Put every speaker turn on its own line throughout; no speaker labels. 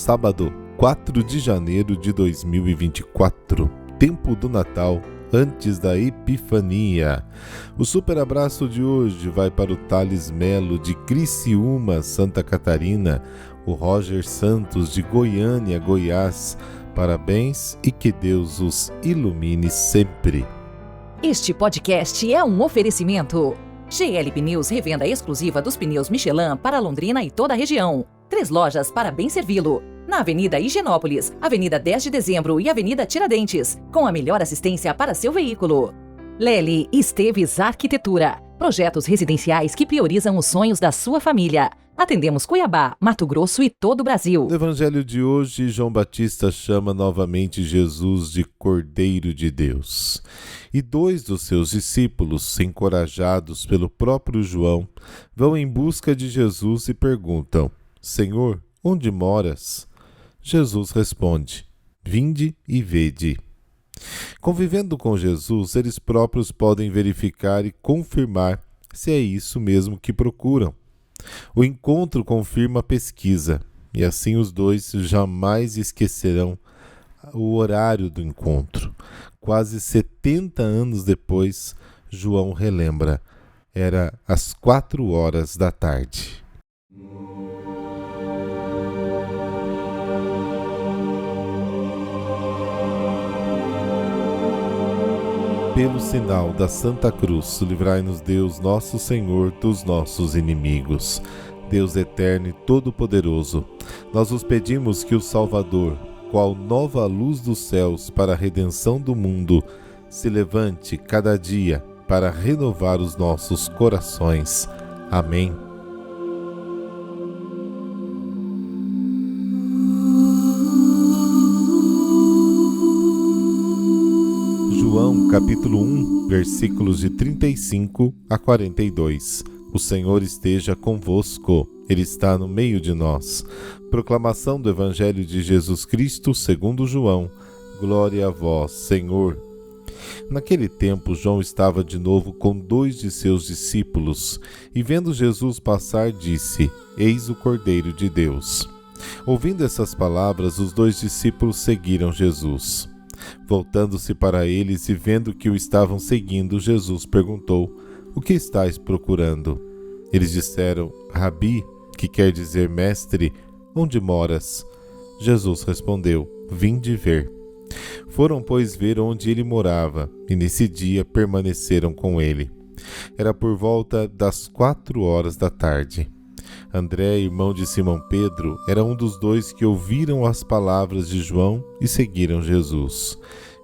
sábado, 4 de janeiro de 2024, tempo do Natal, antes da Epifania. O super abraço de hoje vai para o Thales Melo de Criciúma, Santa Catarina, o Roger Santos de Goiânia, Goiás. Parabéns e que Deus os ilumine sempre.
Este podcast é um oferecimento. GL Pneus, revenda exclusiva dos pneus Michelin para Londrina e toda a região. 3 lojas para bem servi-lo. Na Avenida Higienópolis, Avenida 10 de Dezembro e Avenida Tiradentes, com a melhor assistência para seu veículo. Lely Esteves Arquitetura, projetos residenciais que priorizam os sonhos da sua família. Atendemos Cuiabá, Mato Grosso e todo o Brasil.
No Evangelho de hoje, João Batista chama novamente Jesus de Cordeiro de Deus. E 2 dos seus discípulos, encorajados pelo próprio João, vão em busca de Jesus e perguntam: Senhor, onde moras? Jesus responde: Vinde e vede. Convivendo com Jesus, eles próprios podem verificar e confirmar se é isso mesmo que procuram. O encontro confirma a pesquisa, e assim os dois jamais esquecerão o horário do encontro. Quase 70 anos depois, João relembra: era às 4 horas da tarde. Pelo sinal da Santa Cruz, livrai-nos Deus, nosso Senhor, dos nossos inimigos. Deus eterno e todo-poderoso, nós vos pedimos que o Salvador, qual nova luz dos céus para a redenção do mundo, se levante cada dia para renovar os nossos corações. Amém. João, capítulo 1, versículos de 35 a 42. O Senhor esteja convosco, Ele está no meio de nós. Proclamação do Evangelho de Jesus Cristo segundo João. Glória a vós, Senhor. Naquele tempo, João estava de novo com 2 de seus discípulos, e vendo Jesus passar, disse: Eis o Cordeiro de Deus. Ouvindo essas palavras, os 2 discípulos seguiram Jesus. Voltando-se para eles e vendo que o estavam seguindo, Jesus perguntou: O que estáis procurando? Eles disseram: Rabi, que quer dizer mestre, onde moras? Jesus respondeu: Vinde ver. Foram, pois, ver onde ele morava, e nesse dia permaneceram com ele. Era por volta das 4 horas da tarde. André, irmão de Simão Pedro, era um dos 2 que ouviram as palavras de João e seguiram Jesus.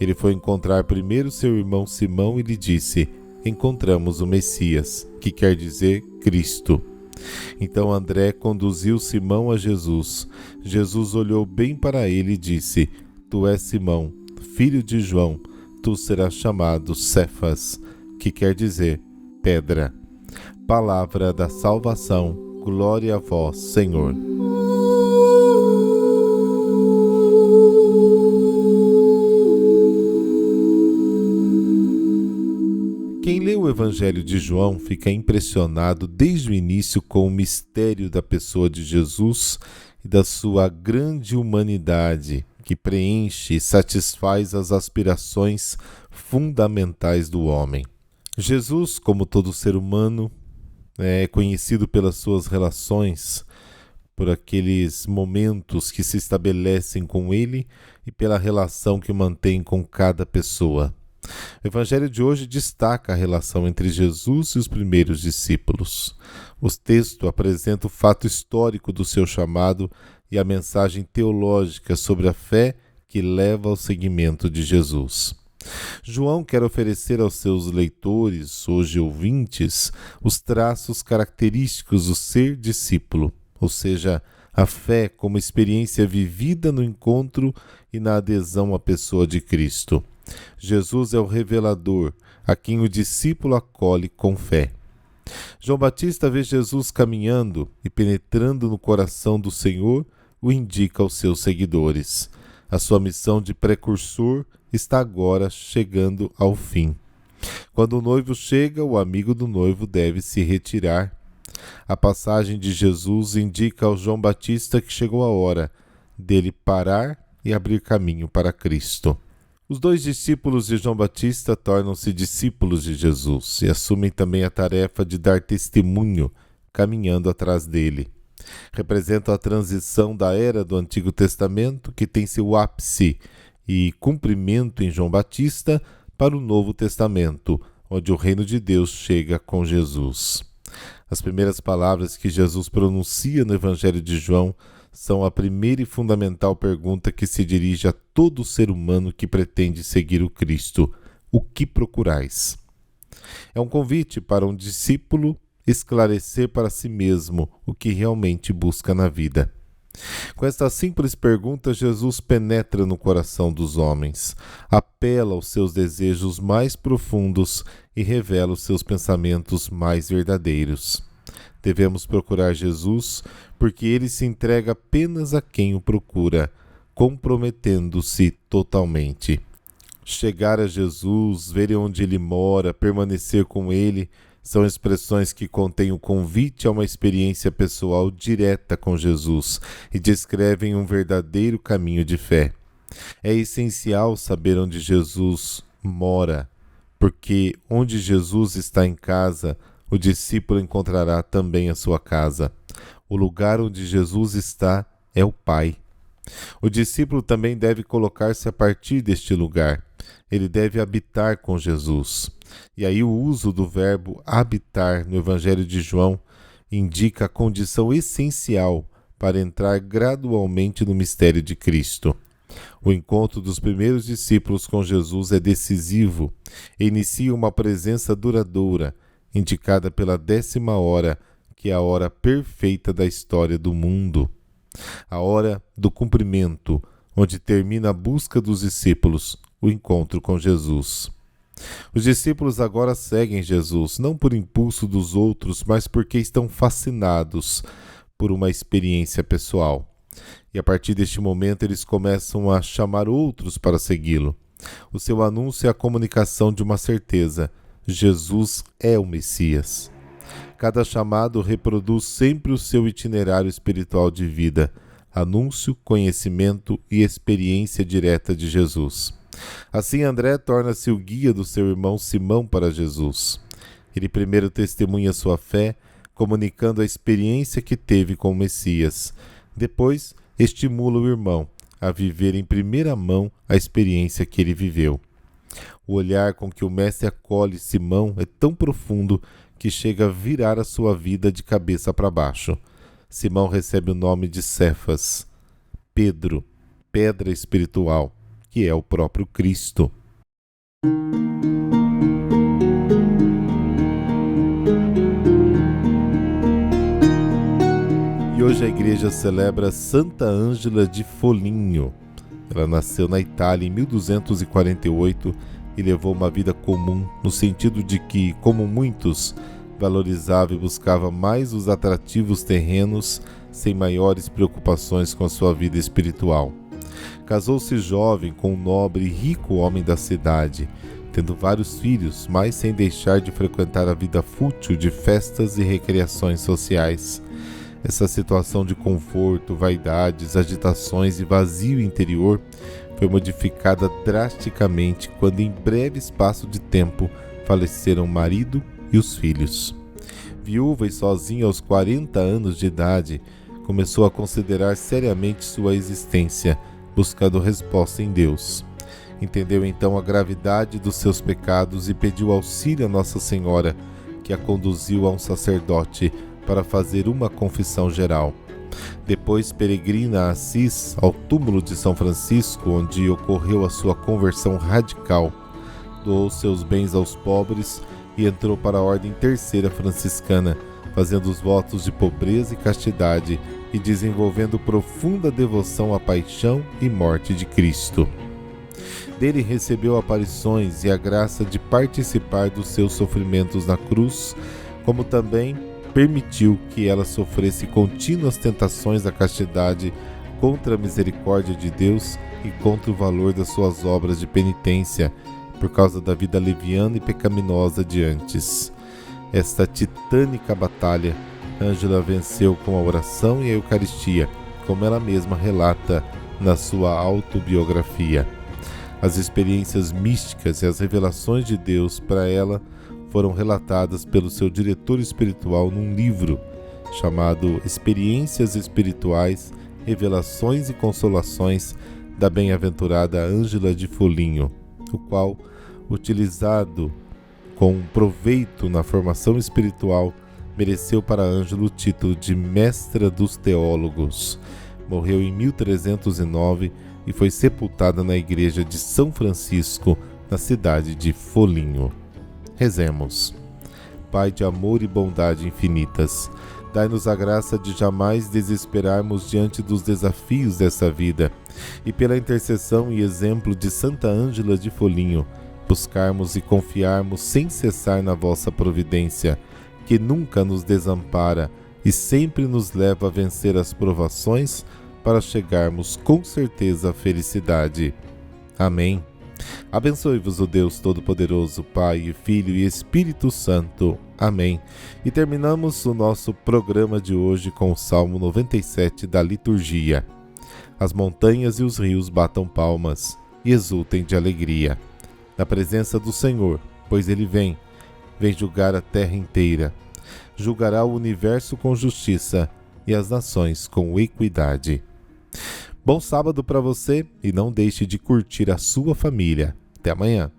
Ele foi encontrar primeiro seu irmão Simão e lhe disse: Encontramos o Messias, que quer dizer Cristo. Então André conduziu Simão a Jesus. Jesus olhou bem para ele e disse: Tu és Simão, filho de João, tu serás chamado Cefas, que quer dizer pedra. Palavra da salvação. Glória a vós, Senhor. Quem lê o Evangelho de João fica impressionado desde o início com o mistério da pessoa de Jesus e da sua grande humanidade, que preenche e satisfaz as aspirações fundamentais do homem. Jesus, como todo ser humano, é conhecido pelas suas relações, por aqueles momentos que se estabelecem com ele e pela relação que mantém com cada pessoa. O Evangelho de hoje destaca a relação entre Jesus e os primeiros discípulos. O texto apresenta o fato histórico do seu chamado e a mensagem teológica sobre a fé que leva ao seguimento de Jesus. João quer oferecer aos seus leitores, hoje ouvintes, os traços característicos do ser discípulo, ou seja, a fé como experiência vivida no encontro e na adesão à pessoa de Cristo. Jesus é o revelador, a quem o discípulo acolhe com fé. João Batista vê Jesus caminhando e penetrando no coração do Senhor, o indica aos seus seguidores. A sua missão de precursor está agora chegando ao fim. Quando o noivo chega, o amigo do noivo deve se retirar. A passagem de Jesus indica ao João Batista que chegou a hora dele parar e abrir caminho para Cristo. Os 2 discípulos de João Batista tornam-se discípulos de Jesus e assumem também a tarefa de dar testemunho, caminhando atrás dele. Representam a transição da era do Antigo Testamento, que tem seu ápice e cumprimento em João Batista, para o Novo Testamento, onde o reino de Deus chega com Jesus. As primeiras palavras que Jesus pronuncia no Evangelho de João são a primeira e fundamental pergunta que se dirige a todo ser humano que pretende seguir o Cristo: o que procurais? É um convite para um discípulo esclarecer para si mesmo o que realmente busca na vida. Com esta simples pergunta, Jesus penetra no coração dos homens, apela aos seus desejos mais profundos e revela os seus pensamentos mais verdadeiros. Devemos procurar Jesus porque ele se entrega apenas a quem o procura, comprometendo-se totalmente. Chegar a Jesus, ver onde ele mora, permanecer com ele, são expressões que contêm o convite a uma experiência pessoal direta com Jesus e descrevem um verdadeiro caminho de fé. É essencial saber onde Jesus mora, porque onde Jesus está em casa, o discípulo encontrará também a sua casa. O lugar onde Jesus está é o Pai. O discípulo também deve colocar-se a partir deste lugar. Ele deve habitar com Jesus. E aí o uso do verbo habitar no Evangelho de João indica a condição essencial para entrar gradualmente no mistério de Cristo. O encontro dos primeiros discípulos com Jesus é decisivo e inicia uma presença duradoura, indicada pela 10ª hora, que é a hora perfeita da história do mundo. A hora do cumprimento, onde termina a busca dos discípulos, o encontro com Jesus. Os discípulos agora seguem Jesus, não por impulso dos outros, mas porque estão fascinados por uma experiência pessoal. E a partir deste momento eles começam a chamar outros para segui-lo. O seu anúncio é a comunicação de uma certeza: Jesus é o Messias. Cada chamado reproduz sempre o seu itinerário espiritual de vida: anúncio, conhecimento e experiência direta de Jesus. Assim, André torna-se o guia do seu irmão Simão para Jesus. Ele primeiro testemunha sua fé, comunicando a experiência que teve com o Messias. Depois, estimula o irmão a viver em primeira mão a experiência que ele viveu. O olhar com que o mestre acolhe Simão é tão profundo que chega a virar a sua vida de cabeça para baixo. Simão recebe o nome de Cefas, Pedro, pedra espiritual, que é o próprio Cristo. E hoje a igreja celebra Santa Ângela de Foligno. Ela nasceu na Itália em 1248 e levou uma vida comum, no sentido de que, como muitos, valorizava e buscava mais os atrativos terrenos, sem maiores preocupações com a sua vida espiritual. Casou-se jovem com um nobre e rico homem da cidade, tendo vários filhos, mas sem deixar de frequentar a vida fútil de festas e recreações sociais. Essa situação de conforto, vaidades, agitações e vazio interior foi modificada drasticamente quando, em breve espaço de tempo, faleceram o marido e os filhos. Viúva e sozinha aos 40 anos de idade, começou a considerar seriamente sua existência, buscando resposta em Deus. Entendeu então a gravidade dos seus pecados e pediu auxílio a Nossa Senhora, que a conduziu a um sacerdote para fazer uma confissão geral. Depois peregrina a Assis, ao túmulo de São Francisco, onde ocorreu a sua conversão radical. Doou seus bens aos pobres e entrou para a Ordem Terceira Franciscana, fazendo os votos de pobreza e castidade e desenvolvendo profunda devoção à paixão e morte de Cristo. Dele recebeu aparições e a graça de participar dos seus sofrimentos na cruz, como também permitiu que ela sofresse contínuas tentações da castidade contra a misericórdia de Deus e contra o valor das suas obras de penitência, por causa da vida leviana e pecaminosa de antes. Esta titânica batalha, Ângela venceu com a oração e a Eucaristia, como ela mesma relata na sua autobiografia. As experiências místicas e as revelações de Deus para ela foram relatadas pelo seu diretor espiritual num livro chamado Experiências Espirituais, Revelações e Consolações da Bem-aventurada Ângela de Foligno, o qual, utilizado com proveito na formação espiritual, mereceu para Ângela o título de Mestra dos Teólogos. Morreu em 1309 e foi sepultada na igreja de São Francisco, na cidade de Foligno. Rezemos. Pai de amor e bondade infinitas, dai-nos a graça de jamais desesperarmos diante dos desafios dessa vida e, pela intercessão e exemplo de Santa Ângela de Foligno, buscarmos e confiarmos sem cessar na vossa providência, que nunca nos desampara e sempre nos leva a vencer as provações para chegarmos com certeza à felicidade. Amém. Abençoe-vos o Deus Todo-Poderoso, Pai, Filho e Espírito Santo. Amém. E terminamos o nosso programa de hoje com o Salmo 97 da liturgia. As montanhas e os rios batam palmas e exultem de alegria na presença do Senhor, pois Ele vem julgar a terra inteira. Julgará o universo com justiça e as nações com equidade. Bom sábado para você e não deixe de curtir a sua família. Até amanhã.